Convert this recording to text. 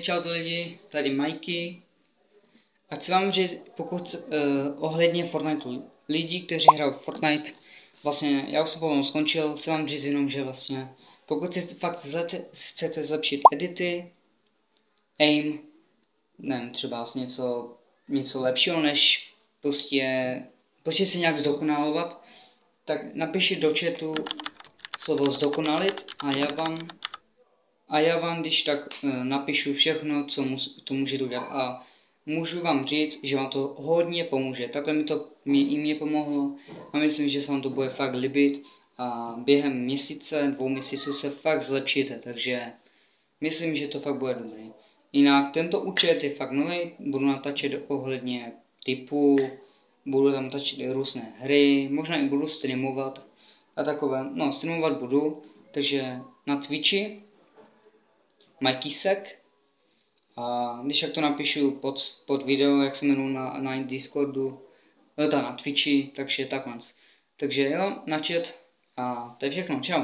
Čau lidi, tady Mikey. A chci vám říct, pokud ohledně Fortnite lidí, kteří hrajou Fortnite, vlastně já už jsem pomalu skončil, chci vám říct jenom, že vlastně pokud si fakt chcete zlepšit edity, aim, nevím, třeba vlastně něco lepšího, než prostě si nějak zdokonalovat, tak napište do chatu slovo zdokonalit a já vám když tak napíšu všechno, co to můžete udělat a můžu vám říct, že vám to hodně pomůže. Takhle mě pomohlo a myslím, že se vám to bude fakt líbit a během měsíce, 2 měsíců se fakt zlepšíte, takže myslím, že to fakt bude dobrý. Jinak tento účet je fakt nový, budu natáčet ohledně typu, budu tam natáčet různé hry, možná i budu streamovat a takové, no streamovat budu, takže na Twitchi Mikey a když tak to napíšu pod video, jak se jmenuji na Discordu, na Twitchi, takže takhle. Takže jo, na chat a to je všechno, čau.